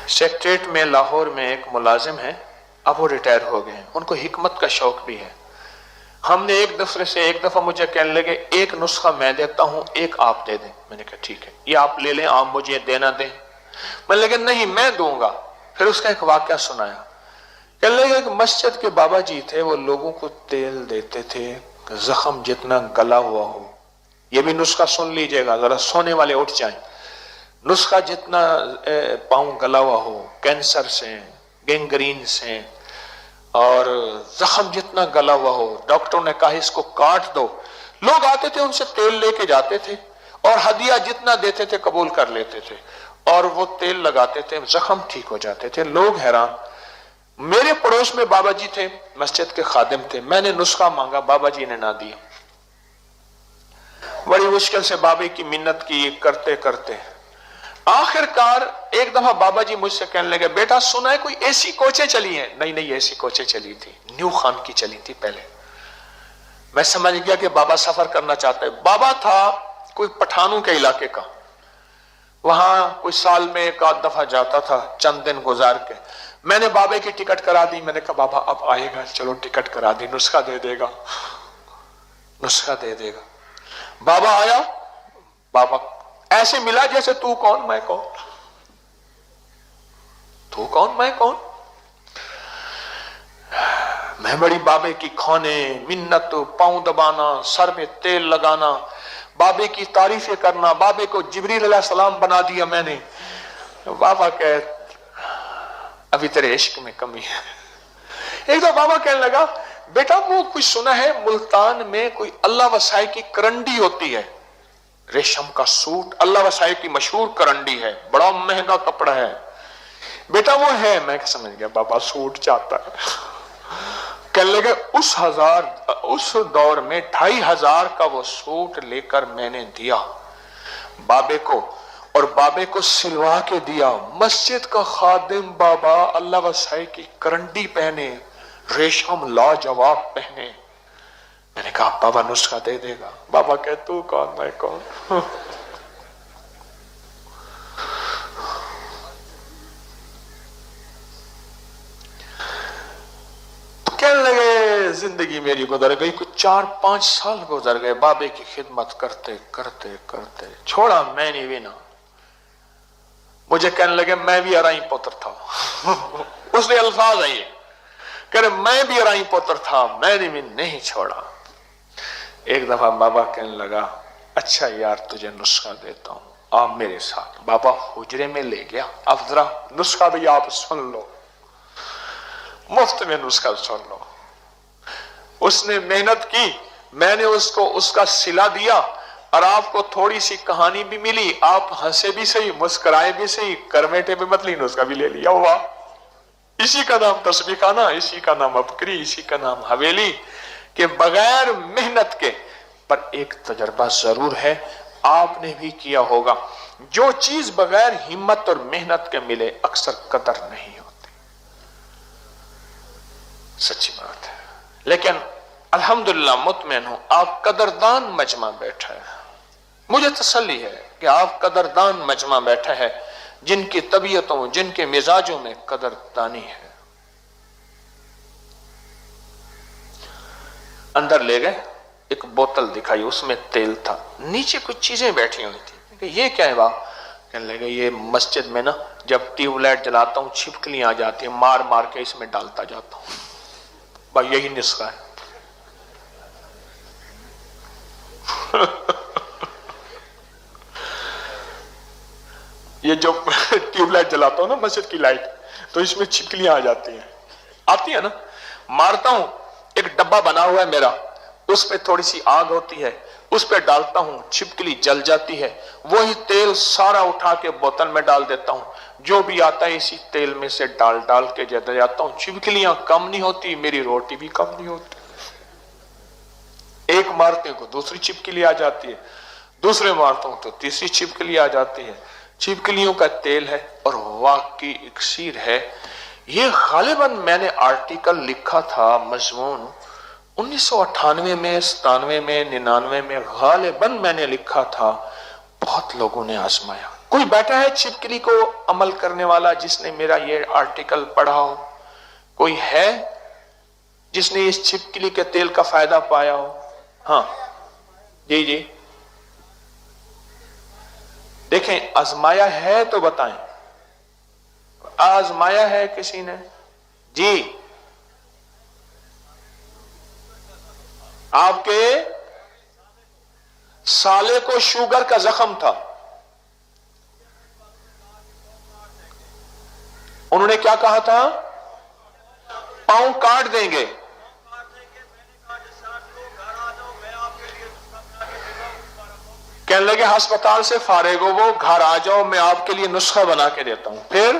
Secretariat میں لاہور میں ایک ملازم ہے، اب وہ ریٹائر ہو گئے ہیں، ان کو حکمت کا شوق بھی ہے۔ ہم نے ایک دوسرے سے ایک دفعہ مجھے کہنے لگے ایک نسخہ میں دیتا ہوں، ایک آپ دے دیں۔ میں نے کہا ٹھیک ہے، یہ آپ لے لیں، آپ مجھے دینا دیں۔ میں نے کہا نہیں میں دوں گا۔ پھر اس کا ایک واقعہ سنایا۔ کہنے لگے ایک مسجد کے بابا جی تھے، وہ لوگوں کو تیل دیتے تھے زخم جتنا گلا ہوا ہو۔ یہ بھی نسخہ سن لیجئے گا، ذرا سونے والے اٹھ جائیں۔ نسخہ جتنا پاؤں گلا ہوا ہو، کینسر سے، گینگرین سے، اور زخم جتنا گلا ہوا ہو، ڈاکٹروں نے کہا اس کو کاٹ دو۔ لوگ آتے تھے ان سے تیل لے کے جاتے تھے اور ہدیہ جتنا دیتے تھے قبول کر لیتے تھے، اور وہ تیل لگاتے تھے، زخم ٹھیک ہو جاتے تھے۔ لوگ حیران۔ میرے پڑوس میں بابا جی تھے، مسجد کے خادم تھے، میں نے نسخہ مانگا، بابا جی نے نہ دیا۔ بڑی مشکل سے بابے کی منت کی، کرتے کرتے آخر کار ایک دفعہ بابا جی مجھ سے کہنے لگے بیٹا سنا ہے کوئی ایسی کوچیں چلی ہیں؟ نہیں نہیں ایسی کوچیں چلی تھی، نیو خان کی چلی تھی پہلے۔ میں سمجھ گیا کہ بابا سفر کرنا چاہتا ہے۔ بابا تھا کوئی پٹھانوں کے علاقے کا، وہاں کوئی سال میں ایک آدھ دفعہ جاتا تھا چند دن گزار کے۔ میں نے بابے کی ٹکٹ کرا دی، میں نے کہا بابا اب آئے گا، چلو ٹکٹ کرا دی، نسخہ دے دے گا، نسخہ دے دے گا۔ بابا آیا، بابا ایسے ملا جیسے تو کون میں کون، تو کون میں کون۔ میں بڑی بابے کی کھونے، منت، پاؤں دبانا، سر میں تیل لگانا، بابے کی تعریفیں کرنا، بابے کو جبریل علیہ السلام بنا دیا میں نے۔ بابا کہ ابھی تیرے عشق میں کمی ہے۔ ایک دو بابا کہنے لگا بیٹا وہ کچھ سنا ہے ملتان میں کوئی اللہ وسائے کی کرنڈی ہوتی ہے، ریشم کا سوٹ، اللہ وسائے کی مشہور کرنڈی ہے، بڑا مہنگا کپڑا ہے بیٹا وہ ہے۔ میں سمجھ گیا بابا سوٹ چاہتا ہے۔ کہنے لگے اس دور میں 2500 کا وہ سوٹ لے کر میں نے دیا بابے کو، اور بابے کو سلوا کے دیا۔ مسجد کا خادم بابا اللہ وسائے کی کرنڈی پہنے، ریشم لاجواب پہنے۔ میں نے کہا بابا نسخہ دے دے گا۔ بابا کہ تو کون میں کون۔ کہنے لگے زندگی میری گزر گئی، کچھ 4-5 سال گزر گئے بابے کی خدمت کرتے کرتے کرتے، چھوڑا میں نے بھی نہ۔ مجھے کہنے لگے میں بھی ارائی پتر تھا۔ اس نے الفاظ آئے کہ میں بھی ارائی پتر تھا، میں نے بھی نہیں چھوڑا۔ ایک دفعہ بابا کہنے لگا اچھا یار تجھے نسخہ دیتا ہوں، آپ میرے ساتھ۔ بابا حجرے میں لے گیا، اب ذرا نسخہ بھی آپ سن لو، مفت میں نسخہ سن لو۔ اس نے محنت کی، میں نے اس کو اس کا صلہ دیا، اور آپ کو تھوڑی سی کہانی بھی ملی، آپ ہنسے بھی صحیح، مسکرائے بھی صحیح، کرمیٹے پہ مت لی، نسخہ بھی لے لیا ہوا۔ اسی کا نام تسبیح خانہ، اسی کا نام ابکری، اسی کا نام حویلی، کہ بغیر محنت کے۔ پر ایک تجربہ ضرور ہے، آپ نے بھی کیا ہوگا، جو چیز بغیر ہمت اور محنت کے ملے اکثر قدر نہیں ہوتی، سچی بات ہے۔ لیکن الحمدللہ مطمئن ہوں آپ قدردان مجمع بیٹھا ہے، مجھے تسلی ہے کہ آپ قدردان مجمع بیٹھا ہے جن کی طبیعتوں، جن کے مزاجوں میں قدردانی ہے۔ اندر لے گئے، ایک بوتل دکھائی، اس میں تیل تھا، نیچے کچھ چیزیں بیٹھی ہوئی تھی، کہ یہ کیا ہے باپ؟ کہنے لگے یہ مسجد میں نا جب ٹیوب لائٹ جلاتا ہوں چھپکلیاں آ جاتی ہیں، مار مار کے اس میں ڈالتا جاتا ہوں، بھائی یہی نسخہ ہے۔ یہ جو ٹیوب لائٹ جلاتا ہوں نا مسجد کی لائٹ، تو اس میں چھپکلیاں آ جاتی ہیں، آتی ہیں نا، مارتا ہوں، ایک ڈبہ بنا ہوا ہے میرا، اس پہ تھوڑی سی آگ ہوتی ہے، اس پہ ڈالتا ہوں، چھپکلی جل جاتی ہے، وہی تیل سارا اٹھا کے بوتل میں ڈال دیتا ہوں، جو بھی آتا ہے اسی تیل میں سے ڈال ڈال کے جاتا ہوں، چھپکلیاں کم نہیں ہوتی، میری روٹی بھی کم نہیں ہوتی۔ ایک مارتے کو دوسری چھپکلی آ جاتی ہے، دوسرے مارتا ہوں تو تیسری چھپکلی آ جاتی ہے۔ چھپکلیوں کا تیل ہے اور واقعی اکسیر ہے۔ یہ غالباً میں نے آرٹیکل لکھا تھا، مضمون 1998 میں، 97 میں، 99 میں، غالباً میں نے لکھا تھا، بہت لوگوں نے آزمایا، کوئی بیٹھا ہے چھپکلی کو عمل کرنے والا جس نے میرا یہ آرٹیکل پڑھا ہو؟ کوئی ہے جس نے اس چھپکلی کے تیل کا فائدہ پایا ہو؟ ہاں جی جی دیکھیں، آزمایا ہے تو بتائیں، آزمایا ہے کسی نے؟ جی آپ کے سالے کو شوگر کا زخم تھا، انہوں نے کیا کہا تھا؟ پاؤں کاٹ دیں گے۔ کہنے لگے ہسپتال سے فارغ ہو وہ، گھر آ جاؤ میں آپ کے لیے نسخہ بنا کے دیتا ہوں۔ پھر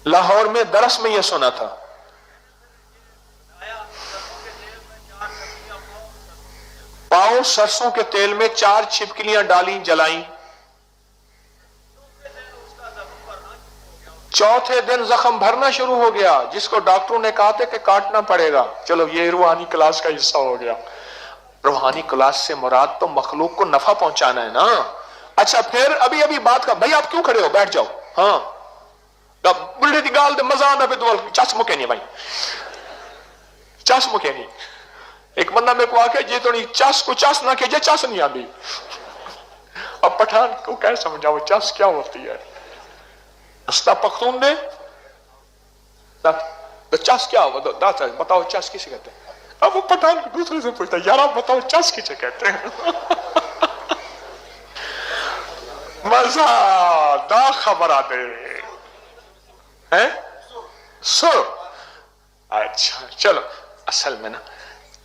لاہور میں درس میں یہ سنا تھا۔ پاؤں سرسوں کے تیل میں 4 چھپکلیاں ڈالیں، جلائیں، چوتھے دن زخم بھرنا شروع ہو گیا، جس کو ڈاکٹروں نے کہا تھا کہ کاٹنا پڑے گا۔ چلو یہ روحانی کلاس کا حصہ ہو گیا۔ روحانی کلاس سے مراد تو مخلوق کو نفع پہنچانا ہے نا۔ اچھا پھر ابھی بات کا، بھائی آپ کیوں کھڑے ہو؟ بیٹھ جاؤ۔ ہاں بلڈے دی گال دے مزہ نہ بدول چس مکے نہیں بھائی، چس مکے نہیں۔ ایک بندہ میں کو آکے جی تو نہیں چس کو چس نہ کہجے، چس نہیں آدھی۔ اب پٹھان کو کیا سمجھاؤ چس کیا ہوتی ہے؟ استا پختون دے چس کیا ہو بتاؤ، چس کسے کہتے ہیں؟ اب وہ پٹھان دوسرے سے پوچھتا ہے یار آپ بتاؤ چس کسے کہتے ہیں؟ مزہ دا خبر آدے سو۔ اچھا چلو، اصل میں نا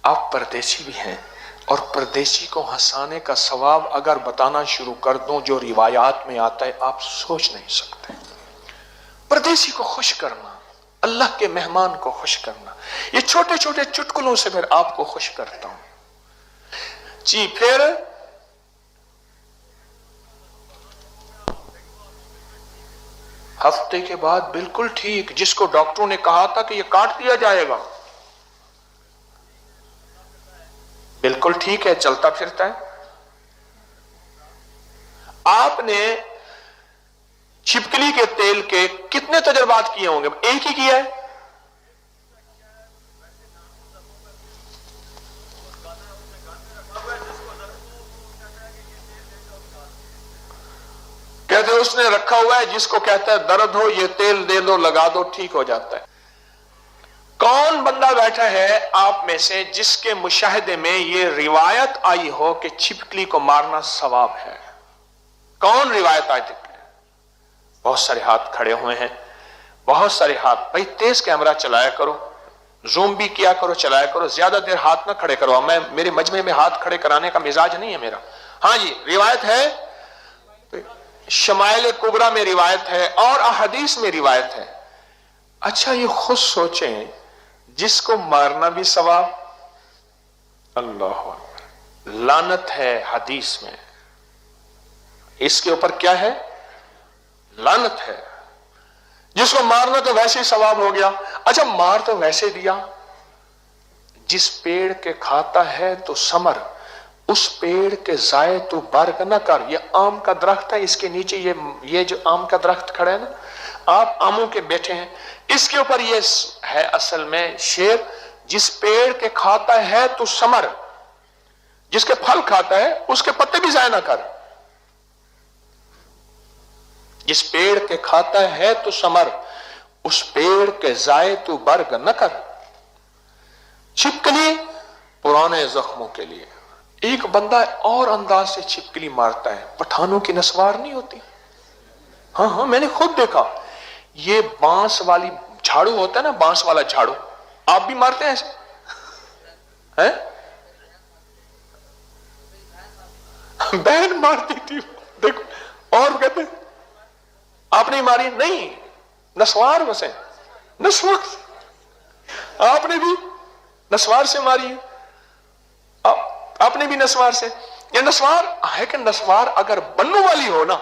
آپ پردیسی بھی ہیں، اور پردیسی کو ہنسانے کا ثواب اگر بتانا شروع کر دوں جو روایات میں آتا ہے آپ سوچ نہیں سکتے۔ پردیسی کو خوش کرنا، اللہ کے مہمان کو خوش کرنا، یہ چھوٹے چھوٹے چٹکلوں سے پھر آپ کو خوش کرتا ہوں جی۔ پھر ہفتے کے بعد بالکل ٹھیک، جس کو ڈاکٹروں نے کہا تھا کہ یہ کاٹ دیا جائے گا، بالکل ٹھیک ہے، چلتا پھرتا ہے۔ آپ نے چھپکلی کے تیل کے کتنے تجربات کیے ہوں گے؟ ایک ہی کیا ہے؟ کہتے ہیں اس نے رکھا ہوا ہے، جس کو کہتا ہے درد ہو یہ تیل دے دو لگا دو ٹھیک ہو جاتا ہے۔ کون بندہ بیٹھا ہے آپ میں سے جس کے مشاہدے میں یہ روایت آئی ہو کہ چھپکلی کو مارنا ثواب ہے؟ کون روایت آئی تھی؟ بہت سارے ہاتھ کھڑے ہوئے ہیں، بہت سارے ہاتھ۔ بھائی تیز کیمرہ چلایا کرو، زوم بھی کیا کرو، چلایا کرو، زیادہ دیر ہاتھ نہ کھڑے کرو۔ میرے مجمع میں ہاتھ کھڑے کرانے کا مزاج نہیں ہے میرا۔ ہاں جی روایت ہے، شمائل کبریٰ میں روایت ہے اور احادیث میں روایت ہے۔ اچھا یہ خود سوچیں، جس کو مارنا بھی ثواب، اللہ اکبر، لعنت ہے حدیث میں، اس کے اوپر کیا ہے؟ لعنت ہے۔ جس کو مارنا تو ویسے ہی ثواب ہو گیا۔ اچھا مار تو ویسے دیا، جس پیڑ کے کھاتا ہے تو ثمر، اس پیڑ کے ضائع تو برگ نہ کر۔ یہ آم کا درخت ہے، اس کے نیچے یہ جو آم کا درخت کھڑا ہے نا، آپ آموں کے بیٹھے ہیں، اس کے اوپر یہ ہے اصل میں شعر، جس پیڑ کے کھاتا ہے تو ثمر، جس کے پھل کھاتا ہے اس کے پتے بھی ضائع نہ کر۔ جس پیڑ کے کھاتا ہے تو ثمر، اس پیڑ کے ضائع تو برگ نہ کر۔ چھپکلی پرانے زخموں کے لیے۔ ایک بندہ اور انداز سے چھپکلی مارتا ہے، پٹھانوں کی نسوار نہیں ہوتی؟ ہاں میں نے خود دیکھا، یہ بانس والی جھاڑو ہوتا ہے نا، بانس والا جھاڑو، آپ بھی مارتے ہیں ایسے؟ بہن مارتی تھی، دیکھو، اور کہتے ہیں آپ نے ماری؟ نہیں، نسوار وسے، نسوار آپ نے بھی نسوار سے ماری ہے، آپ نے بھی نسوار سے۔ یہ نسوار ہے کہ نسوار اگر بنو والی ہو نا،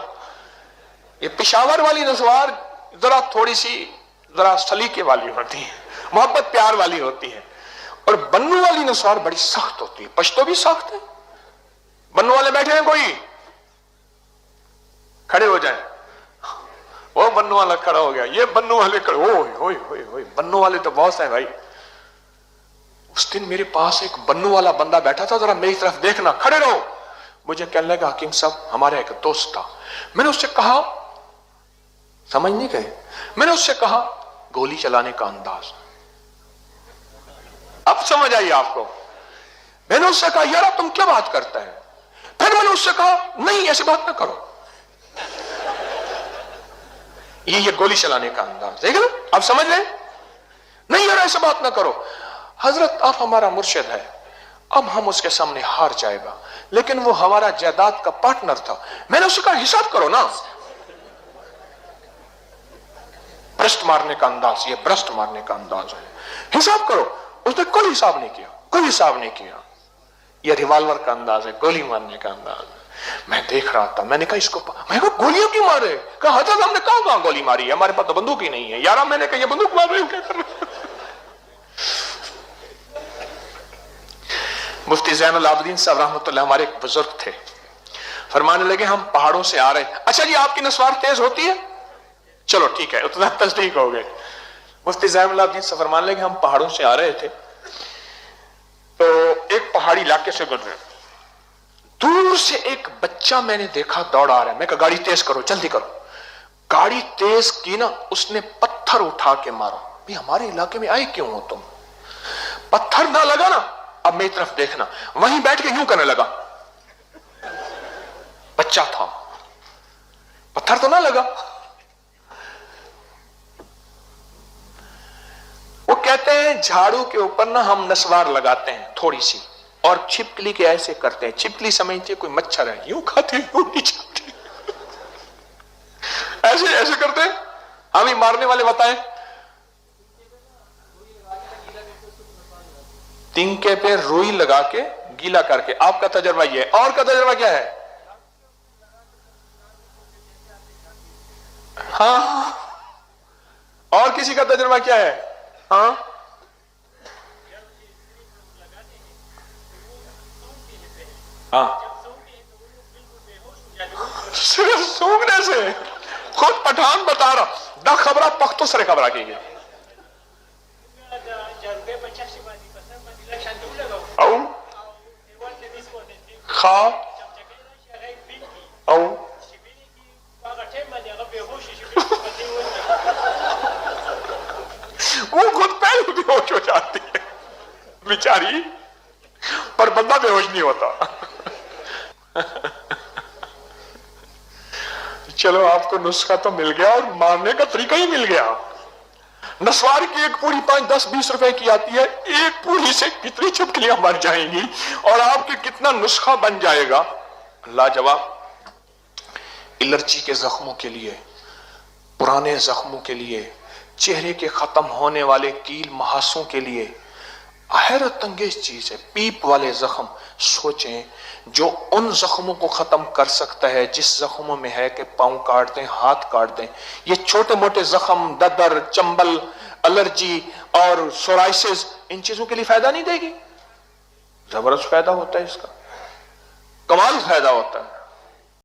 یہ پشاور والی نسوار ذرا تھوڑی سی ذرا سلیقے والی ہوتی ہے، محبت پیار والی ہوتی ہے، اور بنو والی نسوار بڑی سخت ہوتی ہے۔ پشتو بھی سخت ہے، بنو والے بیٹھے ہیں کوئی؟ کھڑے ہو جائیں. وہ بنو والا کھڑا ہو گیا, یہ بنو والے کھڑے, اوئے اوئے اوئے, بنو والے تو بہت ہیں بھائی. اس دن میرے پاس ایک بنو والا بندہ بیٹھا تھا, ذرا میری طرف دیکھنا, کھڑے رہو. مجھے کہنے لگا حکیم صاحب ہمارا ایک دوست تھا. میں نے اس سے کہا, سمجھ نہیں گئے, میں نے اس سے کہا گولی چلانے کا انداز, اب سمجھ آئی آپ کو. میں نے اس سے کہا یار تم کیا بات کرتا ہے؟ پھر میں نے اس سے کہا نہیں ایسی بات نہ کرو, یہ گولی چلانے کا انداز دیکھ لو, اب سمجھ لیں. نہیں یار ایسا بات نہ کرو. حضرت آپ ہمارا مرشد ہے, اب ہم اس کے سامنے ہار جائے گا, لیکن وہ ہمارا جائیداد کا پارٹنر تھا. میں نے اس سے کہا حساب کرو نا. برسٹ مارنے کا انداز, یہ برسٹ مارنے کا انداز ہے, حساب کرو. اس نے کوئی حساب نہیں کیا, کوئی حساب نہیں کیا. یہ ریوالور کا انداز ہے, گولی مارنے کا انداز ہے. میں دیکھ رہا تھا, میں نے کہا اس کو, میں کہا گولیوں کی مارے؟ کہا حضرت ہم نے کہاں گولی ماری ہے, ہمارے پاس تو بندوق ہی نہیں ہے. یارا میں نے کہا یہ بندوق مار رہے ہو کیا کر رہے؟ مفتی زین العابدین صاحب رحمۃ اللہ ہمارے ایک بزرگ تھے, فرمانے لگے ہم پہاڑوں سے آ رہے ہیں. اچھا جی آپ کی نسوار تیز ہوتی ہے؟ چلو ٹھیک ہے, اتنا تصدیق ہو گئے. مفتی زین العابدین صاحب فرمانے لگے ہم پہاڑوں سے آ رہے تھے تو ایک پہاڑی علاقے سے گزرے, دور سے ایک بچہ میں نے دیکھا دوڑ آ رہا ہے. میں کہا گاڑی تیز کرو, جلدی کرو. گاڑی تیز کی نا, اس نے پتھر اٹھا کے مارا. بھی ہمارے علاقے میں آئے کیوں ہو تم؟ پتھر نہ لگا نا, اب میری طرف دیکھنا, وہیں بیٹھ کے یوں کرنے لگا. بچہ تھا, پتھر تو نہ لگا. وہ کہتے ہیں جھاڑو کے اوپر نا ہم نسوار لگاتے ہیں تھوڑی سی, اور چھپکلی کے ایسے کرتے ہیں. چھپکلی سمجھتے کوئی مچھر ہے, یوں کھاتے یوں نہیں چاہتے, ایسے ایسے کرتے. ہمیں مارنے والے بتائیں, تنکے پہ روئی لگا کے گیلا کر کے. آپ کا تجربہ یہ ہے, اور کا تجربہ کیا ہے؟ ہاں, اور کسی کا تجربہ کیا ہے؟ ہاں, ہاں, صرف سونگنے سے. خود پٹھان بتا رہا, دا خبرہ پختو سرے خبرہ کی گئی. او خواہ او وہ خود پہلے بے ہوش ہو جاتی ہے بیچاری, پر بندہ بے ہوش نہیں ہوتا. چلو آپ کو نسخہ تو مل گیا اور مارنے کا طریقہ ہی مل گیا. نسوار کی ایک پوری 5 10 20 روپے کی آتی ہے, ایک پوری سے کتنی چھپکلیاں مر جائیں گی اور آپ کے کتنا نسخہ بن جائے گا. لاجواب. الرجی کے زخموں کے لیے, پرانے زخموں کے لیے, چہرے کے ختم ہونے والے کیل محاسوں کے لیے حیرت انگیز چیز ہے پیپ والے زخم. سوچیں جو ان زخموں کو ختم کر سکتا ہے جس زخموں میں ہے کہ پاؤں کاٹ دیں, ہاتھ کاٹ دیں. یہ چھوٹے موٹے زخم, ددر, چمبل, الرجی اور سورائسس, ان چیزوں کے لیے فائدہ نہیں دے گی؟ زبردست فائدہ ہوتا ہے اس کا, کمال فائدہ ہوتا ہے.